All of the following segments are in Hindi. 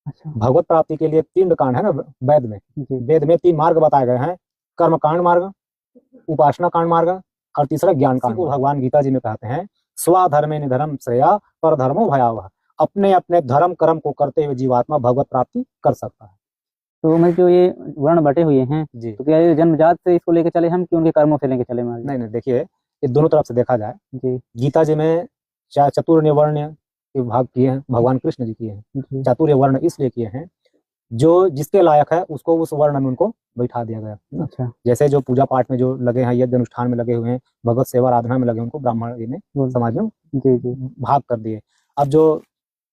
अच्छा। भगवत प्राप्ति के लिए 3 कांड है ना वेद में। जी। वेद में 3 मार्ग बताए गए हैं, कर्म कांड मार्ग, उपासना कांड मार्ग और तीसरा ज्ञान कांड। को भगवान गीता जी में कहते हैं स्वधर्मे निधर्म श्रेया पर धर्मो भयावह। अपने अपने धर्म कर्म को करते हुए जीवात्मा भगवत प्राप्ति कर सकता है। तो मतलब जो ये वर्ण बटे हुए हैं, जी तो क्या ये जन्मजात से इसको लेके चले हम कि उनके कर्मों से लेके चले मान लीजिए? नहीं नहीं, देखिए ये दोनों तरफ से देखा जाए। जी। गीता जी में चातुर्य वर्ण के भाग किए हैं, भगवान कृष्ण जी किए हैं। जी। चातुर्य वर्ण इसलिए किए हैं जो जिसके लायक है उसको उस वर्ण में उनको बैठा दिया गया ना। अच्छा। जैसे जो पूजा पाठ में जो लगे हैं, यज्ञ अनुष्ठान में लगे हुए हैं, भगवत सेवा आराधना में लगे हैं, उनको ब्राह्मण में समाज में जी जी भाग कर दिए। अब जो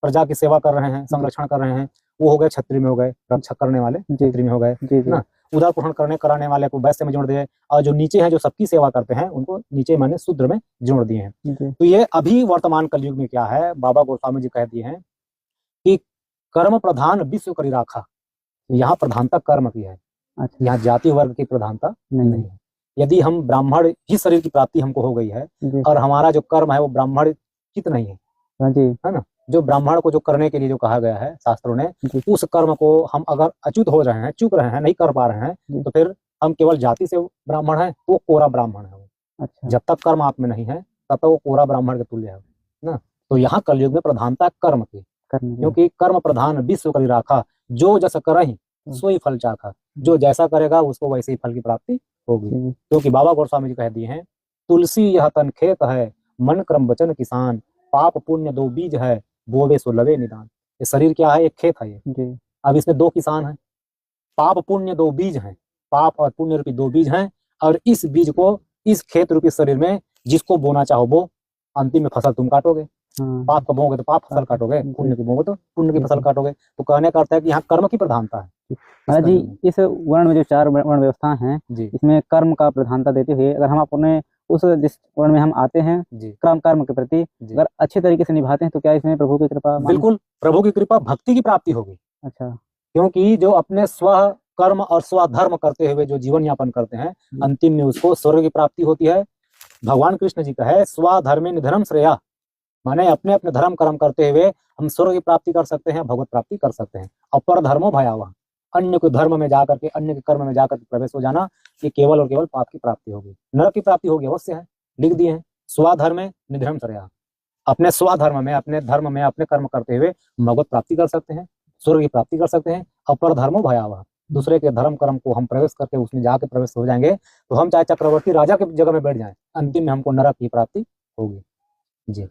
प्रजा की सेवा कर रहे हैं, संरक्षण कर रहे हैं, वो हो गए क्षत्रिय में हो गए, रक्षक करने वाले क्षत्रिय में हो गए जी जी ना। उदार पोषण कराने वाले को वैश्य में जोड़ दिए, और जो नीचे हैं जो सबकी सेवा करते हैं उनको नीचे माने शूद्र में जोड़ दिए हैं। जी। तो ये अभी वर्तमान कलयुग में क्या है, बाबा गोस्वामी जी कह दिए हैं कि कर्म प्रधान विश्व करी राखा। यहाँ प्रधानता कर्म की है, अच्छा। यहाँ जाति वर्ग की प्रधानता नहीं है। यदि हम ब्राह्मण ही शरीर की प्राप्ति हमको हो गई है जी। और हमारा जो कर्म है वो ब्राह्मण चित नहीं है, हाँ जी। है ना। जो ब्राह्मण को जो करने के लिए जो कहा गया है शास्त्रों ने, जी। उस कर्म को हम अगर अच्युत हो रहे हैं, चूक रहे हैं, नहीं कर पा रहे हैं, तो फिर हम केवल जाति से ब्राह्मण है, वो कोरा ब्राह्मण है। अच्छा। जब तक कर्म आप में नहीं है तब तक वो कोरा ब्राह्मण के तुल्य है ना। तो यहाँ कलयुग में प्रधानता कर्म की, क्योंकि कर्म प्रधान विश्व करी राखा, जो जस करहि सोई फल चाखा। जो जैसा करेगा उसको वैसे ही फल की प्राप्ति होगी। क्योंकि बाबा गोस्वामी जी कह दिए हैं तुलसी यह तन खेत है, मन क्रम वचन किसान, पाप पुण्य 2 बीज है, बोवे सो लवे निदान। ये शरीर क्या है, एक खेत है ये। अब इसमें 2 किसान हैं, पाप पुण्य 2 बीज हैं, पाप और पुण्य रूपी 2 बीज हैं, और इस बीज को इस खेत रूपी शरीर में जिसको बोना चाहो वो, अंतिम में फसल तुम काटोगे। पाप का बोओगे तो पाप फसल काटोगे, पुण्य की बोओगे तो पुण्य की फसल काटोगे। तो कहने का अर्थ है कि यहाँ कर्म की प्रधानता है। जी। इस वर्ण में जो 4 वर्ण व्यवस्था हैं, इसमें कर्म का प्रधानता देते हुए अगर हम अपने उस जिस वर्ण में हम आते हैं कर्म के प्रति अगर अच्छे तरीके से निभाते हैं तो क्या इसमें प्रभु की कृपा? बिल्कुल, प्रभु की कृपा, भक्ति की प्राप्ति होगी। अच्छा। क्योंकि जो अपने स्व कर्म और स्वधर्म करते हुए जो जीवन यापन करते हैं, अंतिम में उसको स्वर्ग की प्राप्ति होती है। भगवान कृष्ण जी का है स्वधर्मे निधर्म श्रेया, माने अपने अपने धर्म कर्म करते हुए हम स्वर्ग की प्राप्ति कर सकते हैं, भगवत प्राप्ति कर सकते हैं। अपर धर्मो भयावह, अन्य के धर्म में जाकर के, अन्य के कर्म में जाकर प्रवेश हो जाना, ये केवल और केवल पाप की प्राप्ति होगी, नरक की प्राप्ति होगी, अवश्य है। लिख दिए हैं स्वधर्मे निधर्म श्रेया, अपने स्वधर्म में, अपने धर्म में, अपने कर्म करते हुए भगवत प्राप्ति कर सकते हैं, स्वर्ग की प्राप्ति कर सकते हैं। अपर धर्मो भयावह, दूसरे के धर्म कर्म को हम प्रवेश करके उसमें जाके प्रवेश हो जाएंगे तो हम चाहे चक्रवर्ती राजा की जगह में बैठ जाएं, अंतिम में हमको नरक की प्राप्ति होगी। जी।